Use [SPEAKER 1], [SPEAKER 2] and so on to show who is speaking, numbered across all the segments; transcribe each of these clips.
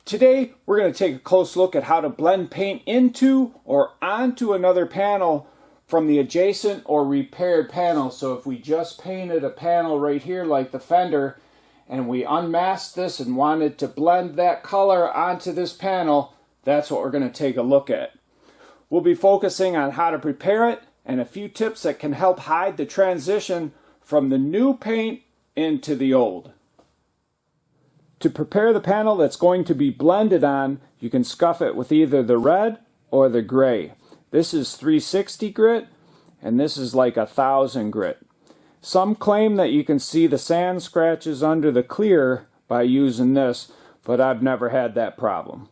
[SPEAKER 1] Today, we're going to take a close look at how to blend paint into or onto another panel from the adjacent or repaired panel. So if we just painted a panel right here like the fender and we unmasked this and wanted to blend that color onto this panel, that's what we're going to take a look at. We'll be focusing on how to prepare it and a few tips that can help hide the transition from the new paint into the old. To prepare the panel that's going to be blended on, you can scuff it with either the red or the gray. This is 360 grit and this is like 1000 grit. Some claim that you can see the sand scratches under the clear by using this, but I've never had that problem.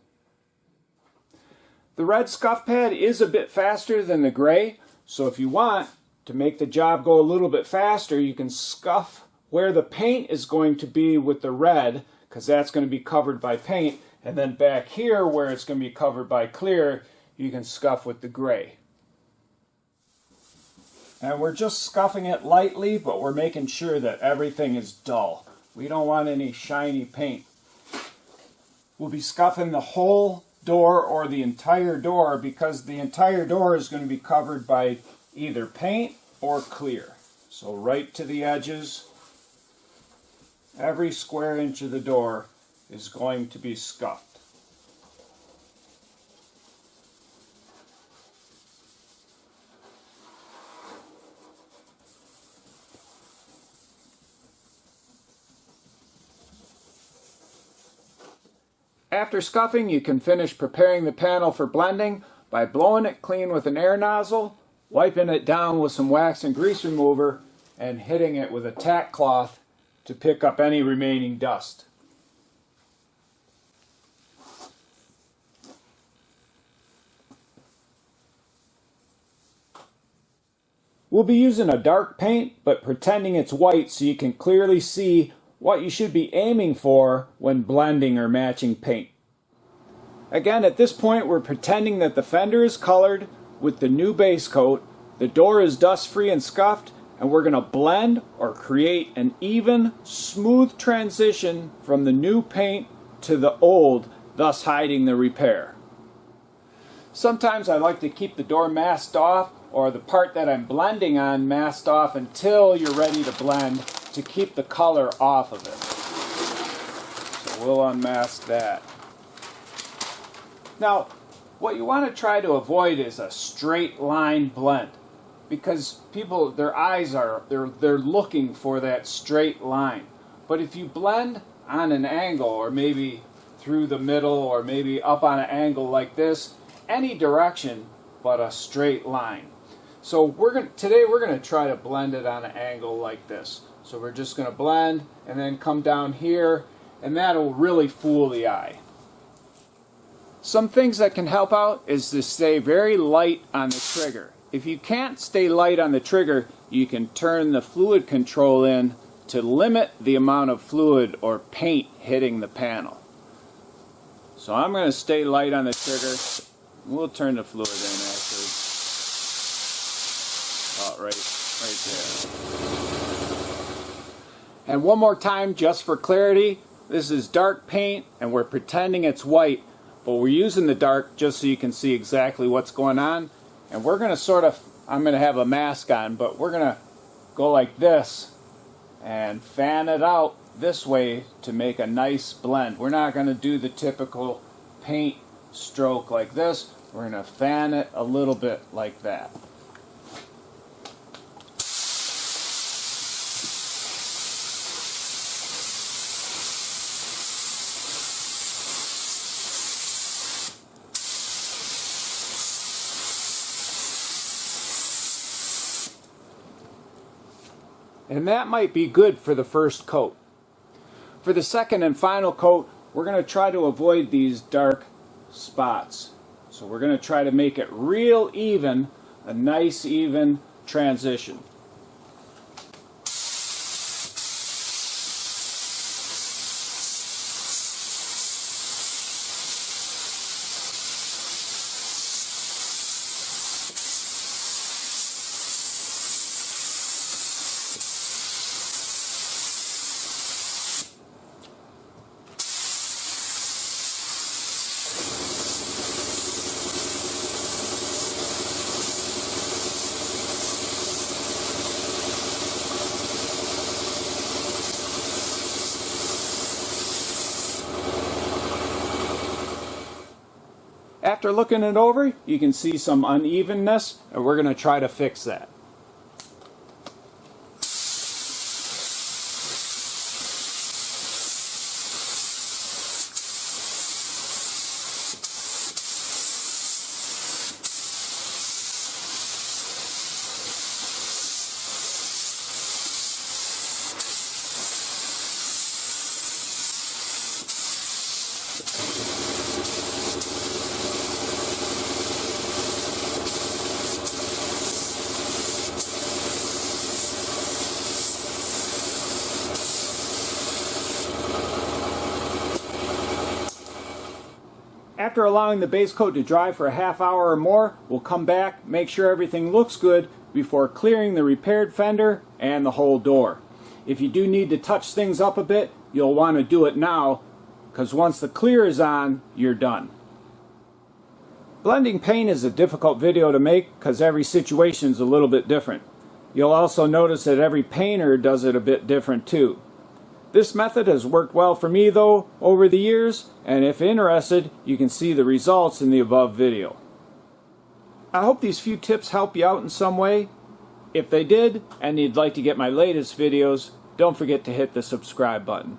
[SPEAKER 1] The red scuff pad is a bit faster than the gray, so if you want to make the job go a little bit faster, you can scuff where the paint is going to be with the red, because that's going to be covered by paint, and then back here where it's going to be covered by clear, you can scuff with the gray. And we're just scuffing it lightly, but we're making sure that everything is dull. We don't want any shiny paint. We'll be scuffing the whole door or the entire door because the entire door is going to be covered by either paint or clear. So right to the edges. Every square inch of the door is going to be scuffed. After scuffing, you can finish preparing the panel for blending by blowing it clean with an air nozzle, wiping it down with some wax and grease remover, and hitting it with a tack cloth to pick up any remaining dust. We'll be using a dark paint, but pretending it's white so you can clearly see what you should be aiming for when blending or matching paint. Again, at this point we're pretending that the fender is colored with the new base coat, the door is dust-free and scuffed, and we're going to blend or create an even, smooth transition from the new paint to the old, thus hiding the repair. Sometimes I like to keep the door masked off or the part that I'm blending on masked off until you're ready to blend to keep the color off of it. So we'll unmask that. Now, what you want to try to avoid is a straight line blend, because people, their eyes are, they're looking for that straight line. But if you blend on an angle, or maybe through the middle, or maybe up on an angle like this, any direction but a straight line. So today we're going to try to blend it on an angle like this. So we're just going to blend and then come down here, and that'll really fool the eye. Some things that can help out is to stay very light on the trigger. If you can't stay light on the trigger, you can turn the fluid control in to limit the amount of fluid or paint hitting the panel. So I'm going to stay light on the trigger. We'll turn the fluid in actually. Oh, right there. And one more time, just for clarity, this is dark paint and we're pretending it's white, but we're using the dark just so you can see exactly what's going on. And we're going to I'm going to have a mask on, but we're going to go like this and fan it out this way to make a nice blend. We're not going to do the typical paint stroke like this. We're going to fan it a little bit like that. And that might be good for the first coat. For the second and final coat, we're going to try to avoid these dark spots. So we're going to try to make it real even, a nice even transition. After looking it over, you can see some unevenness, and we're going to try to fix that. After allowing the base coat to dry for a half hour or more, we'll come back, make sure everything looks good before clearing the repaired fender and the whole door. If you do need to touch things up a bit, you'll want to do it now, because once the clear is on, you're done. Blending paint is a difficult video to make because every situation is a little bit different. You'll also notice that every painter does it a bit different too. This method has worked well for me though over the years, and if interested, you can see the results in the above video. I hope these few tips help you out in some way. If they did, and you'd like to get my latest videos, don't forget to hit the subscribe button.